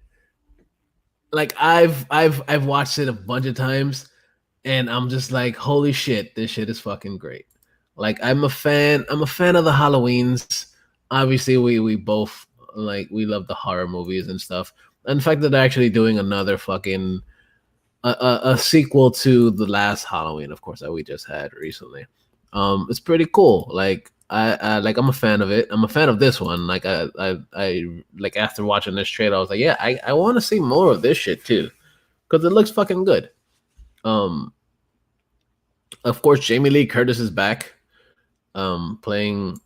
Like I've watched it a bunch of times, and I'm just like, holy shit, this shit is fucking great. Like I'm a fan of the Halloweens. Obviously, we both like we love the horror movies and stuff. And the fact that they're actually doing another fucking a sequel to the last Halloween, of course, that we just had recently. It's pretty cool. Like I'm a fan of it. I'm a fan of this one. Like I like after watching this trailer, I was like, yeah, I want to see more of this shit too, because it looks fucking good. Of course, Jamie Lee Curtis is back, playing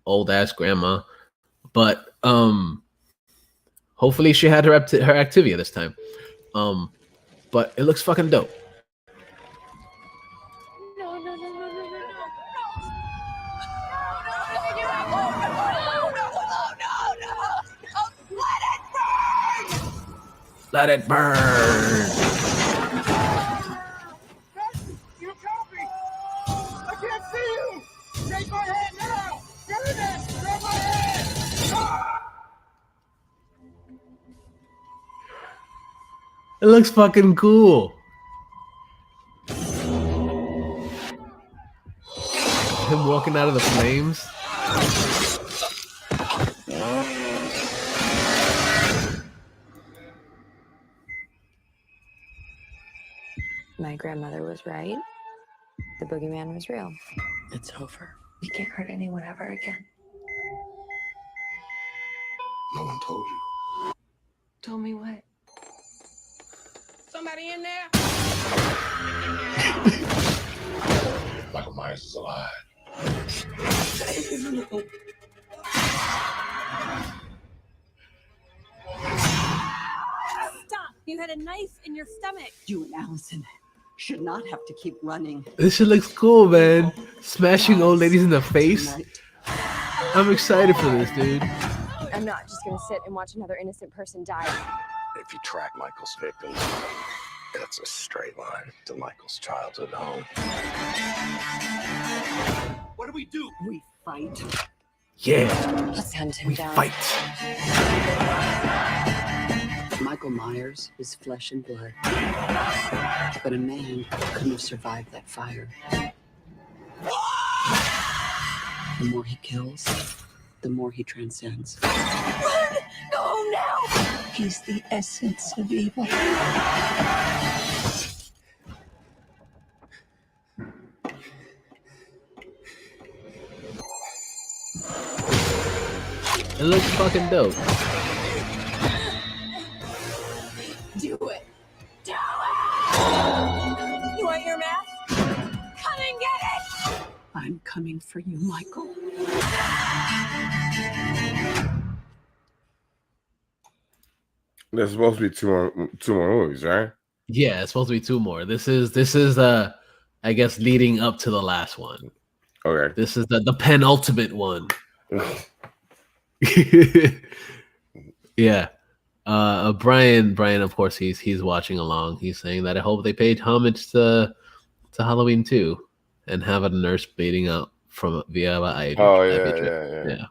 old ass grandma, but hopefully she had her Activia this time. But it looks fucking dope. Let it burn. You got me. I can't see you. Take my hand now. Get in there. Grab my hand. It looks fucking cool. Him walking out of the flames. My grandmother was right. The boogeyman was real. It's over. We can't hurt anyone ever again. No one told you. Told me what? Somebody in there? Michael Myers is alive. Stop! You had a knife in your stomach. You and Allison should not have to keep running. This shit looks cool, man. Smashing old ladies in the face. I'm excited for this, dude. I'm not just gonna sit and watch another innocent person die. If you track Michael's victims, that's a straight line to Michael's childhood home. What do? We fight. Yeah. Let's hunt him We down. fight. Michael Myers is flesh and blood. But a man couldn't have survived that fire. The more he kills, the more he transcends. Run! Go now! He's the essence of evil. It looks fucking dope. Do it! Do it! You want your mask? Come and get it! I'm coming for you, Michael. There's supposed to be two more movies, right? Yeah, it's supposed to be two more. This is I guess leading up to the last one. Okay. This is the penultimate one. Yeah. Brian, of course, he's watching along. He's saying that I hope they paid homage to Halloween 2 and have a nurse bleeding out from via eye. Oh yeah.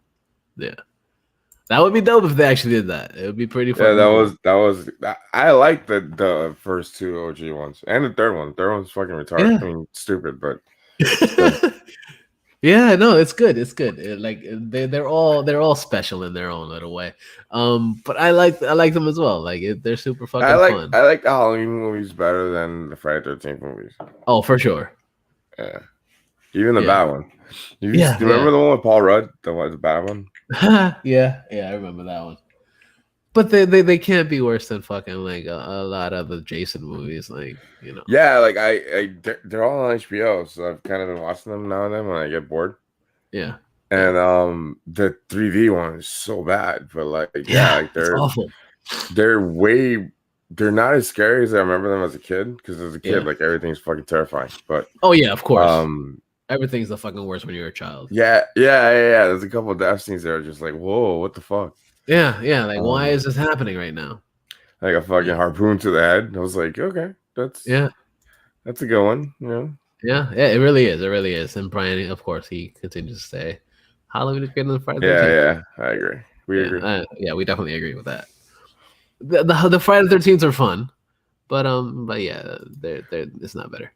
That would be dope if they actually did that. It would be pretty fun. Yeah, that was. I like the first two OG ones and the third one. The third one's fucking retarded. Yeah. I mean, stupid, but yeah, no, it's good. It's good. Like they're all special in their own little way. But I like them as well. Like they're super fucking fun. I like the Halloween movies better than the Friday 13th movies. Oh, for sure. Yeah, even the bad one. You remember the one with Paul Rudd? The bad one. yeah, I remember that one. But they can't be worse than fucking like a lot of the Jason movies, like, you know. Yeah, like they're all on HBO, so I've kind of been watching them now and then when I get bored. Yeah. And the 3D one is so bad, but like like they're awful. They're not as scary as I remember them as a kid, because as a kid, like everything's fucking terrifying. But oh yeah, of course. Everything's the fucking worst when you're a child. Yeah. There's a couple of death scenes that are just like, whoa, what the fuck? Yeah. Like, why is this happening right now? Like a fucking harpoon to the head. I was like, okay, that's a good one. You know? Yeah, it really is. It really is. And Brian, of course, he continues to say Halloween is greater than Friday the Yeah, 13th. yeah, I agree. We agree. Yeah, we definitely agree with that. The Friday the 13th are fun, but yeah, they're it's not better.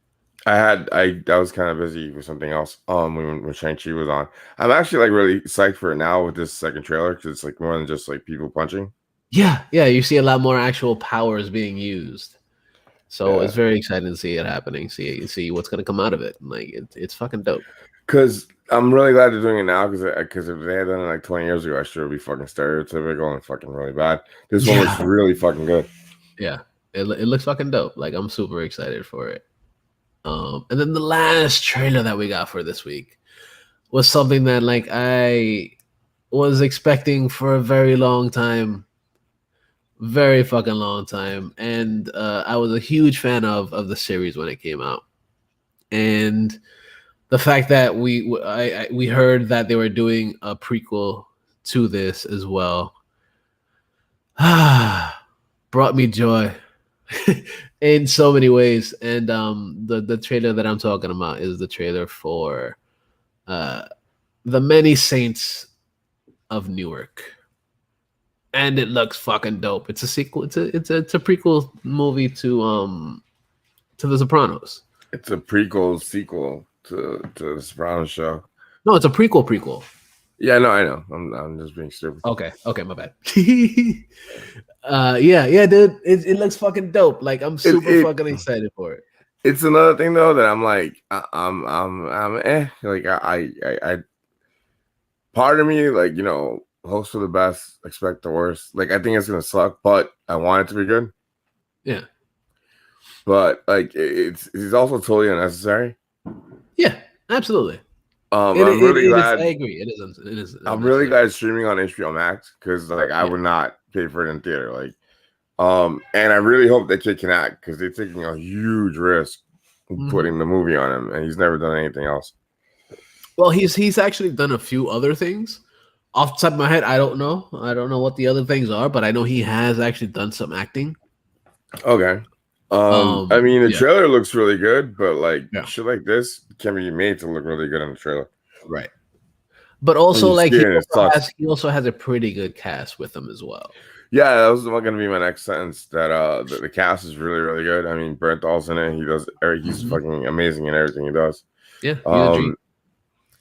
I was kind of busy with something else. When Shang-Chi was on, I'm actually like really psyched for it now with this second trailer because it's like more than just like people punching. Yeah, you see a lot more actual powers being used. So it's very exciting to see it happening. See what's gonna come out of it. Like it's fucking dope. Because I'm really glad they're doing it now. Because if they had done it like 20 years ago, I sure would be fucking stereotypical and fucking really bad. This one looks really fucking good. Yeah, it looks fucking dope. Like I'm super excited for it. And then the last trailer that we got for this week was something that like I was expecting for a very long time. Very fucking long time, and I was a huge fan of the series when it came out, and the fact that we heard that they were doing a prequel to this as well, brought me joy in so many ways. And the trailer that I'm talking about is the trailer for The Many Saints of Newark. And it looks fucking dope. It's a sequel. It's a prequel movie to The Sopranos. It's a prequel sequel to The Sopranos show. No, it's a prequel. Yeah, no, I know. I'm just being stupid. Okay, my bad. Yeah, dude. It looks fucking dope. Like I'm super fucking excited for it. It's another thing though that I'm like I'm like I part of me like hope for the best, expect the worst. Like I think it's gonna suck, but I want it to be good. Yeah. But like it's also totally unnecessary. Yeah, absolutely. I'm really glad. I agree. It is. I'm really glad it's streaming on HBO Max because like I would not pay for it in theater. Like, and I really hope that kid can act because they're taking a huge risk putting the movie on him, and he's never done anything else. Well, he's actually done a few other things. Off the top of my head, I don't know what the other things are, but I know he has actually done some acting. Okay. I mean, the trailer looks really good, but like shit like this can be made to look really good in the trailer, right? But also, like he also has a pretty good cast with him as well. Yeah, that was going to be my next sentence. That the cast is really, really good. I mean, Bernthal's in it. He's fucking amazing in everything he does. Yeah.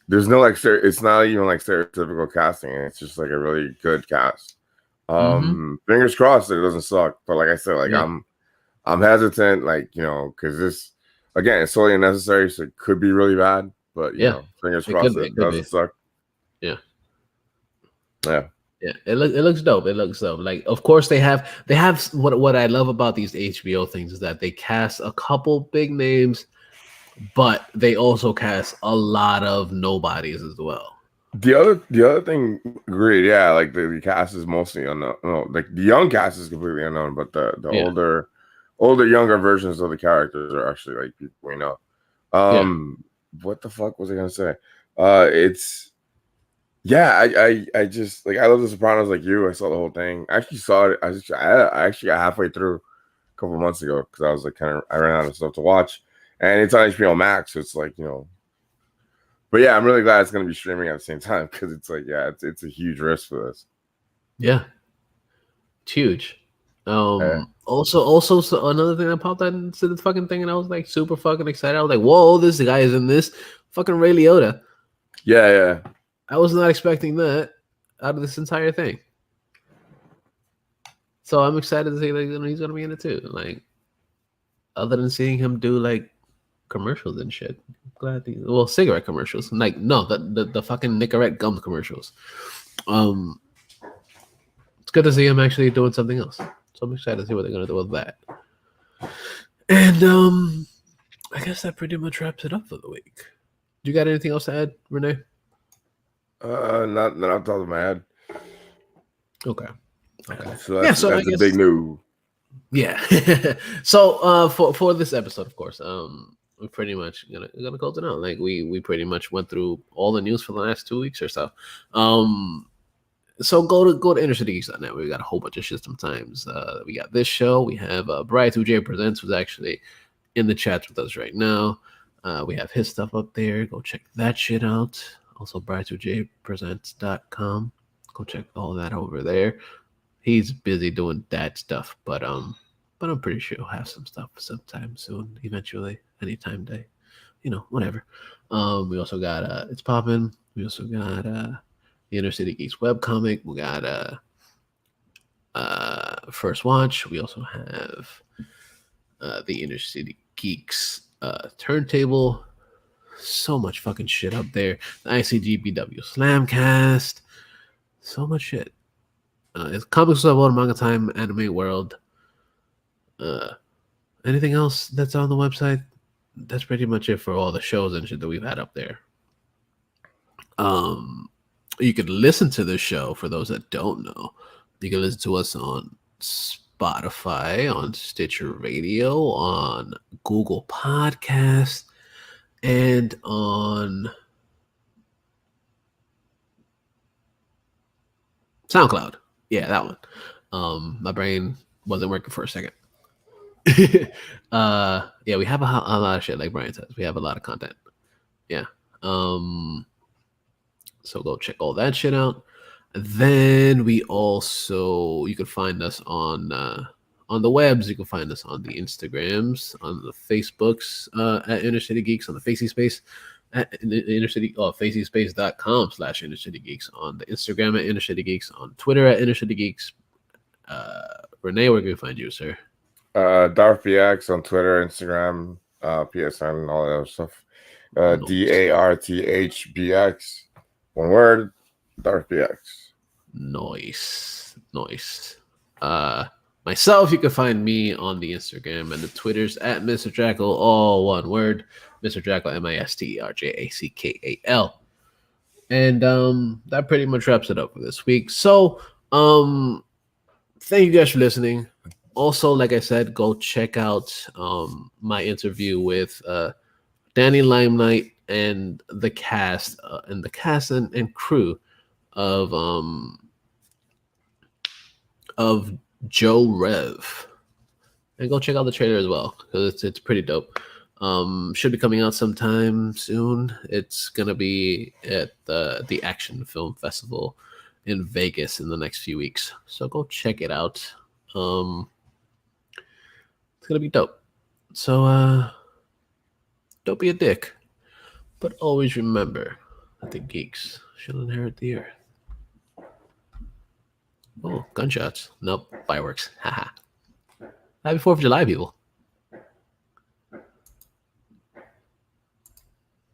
There's no like it's not even like stereotypical casting. It's just like a really good cast. Fingers crossed that it doesn't suck. But like I said, like I'm hesitant, like because this again it's totally unnecessary, so it could be really bad. But you know, fingers crossed it doesn't suck. Yeah. Yeah. Yeah, it looks dope. It looks dope. Like, of course, they have what I love about these HBO things is that they cast a couple big names, but they also cast a lot of nobodies as well. The other thing, agreed. Yeah, like the cast is mostly unknown. No, like the young cast is completely unknown, but the older, younger versions of the characters are actually like people we know. What the fuck was I gonna say? I just like I love The Sopranos like you. I saw the whole thing. I actually saw it. I actually got halfway through a couple months ago because I was like I ran out of stuff to watch, and it's on HBO Max. So it's like But yeah, I'm really glad it's gonna be streaming at the same time because it's like it's a huge risk for this. Yeah, it's huge. Also, so another thing that popped out into the fucking thing, and I was like super fucking excited. I was like, "Whoa, this guy is in this fucking Ray Liotta." Yeah. I was not expecting that out of this entire thing. So I'm excited to see that he's going to be in it too. Like, other than seeing him do like commercials and shit. I'm glad cigarette commercials. Like, no, the fucking Nicorette gum commercials. It's good to see him actually doing something else. So I'm excited to see what they're going to do with that. And I guess that pretty much wraps it up for the week. You got anything else to add, Renee? Not off the top of my head. Okay. So that's a big news. Yeah. So for this episode, of course, we're pretty much gonna close it out. Like we pretty much went through all the news for the last 2 weeks or so. So go to InnerCityGeeks.net. We got a whole bunch of shit sometimes. We got this show. We have Bright 2J Presents, who's actually in the chat with us right now. We have his stuff up there. Go check that shit out. Also, brideswithjpresents.com. Go check all that over there. He's busy doing that stuff, but I'm pretty sure he'll have some stuff sometime soon, eventually, anytime day, whatever. We also got It's Poppin'. We also got the Inner City Geeks webcomic. We got First Watch. We also have the Inner City Geeks turntable. So much fucking shit up there. The ICGBW Slamcast. So much shit. It's Comics World, Manga Time, Anime World. Anything else that's on the website? That's pretty much it for all the shows and shit that we've had up there. You could listen to the show for those that don't know. You can listen to us on Spotify, on Stitcher Radio, on Google Podcasts, and on SoundCloud. Yeah, that one. My brain wasn't working for a second. Yeah, we have a lot of shit, like Brian says. We have a lot of content. Yeah. So go check all that shit out. Then we also, you can find us on the webs. You can find us on the Instagrams, on the Facebooks at Inner City Geeks, on the Facey Space at facyspace.com/Inner City Geeks, on the Instagram at Inner City Geeks, on Twitter at Inner City Geeks. Renee, where can we find you, sir? DarthBX on Twitter, Instagram, PSN, all that other stuff. DarthBX. One word, DarthBX. Nice. Myself, you can find me on the Instagram and the Twitters at Mr. Jackal, all one word. Mr. Jackal, MisterJackal. And that pretty much wraps it up for this week. So, thank you guys for listening. Also, like I said, go check out my interview with Danny Limelight and the cast and crew of Joe Rev, and go check out the trailer as well, because it's pretty dope. Should be coming out sometime soon. It's gonna be at the Action Film Festival in Vegas in the next few weeks, so go check it out. It's gonna be dope. So don't be a dick, but always remember that the geeks shall inherit the earth. Oh, gunshots. Nope, fireworks. Haha. Happy 4th of July, people.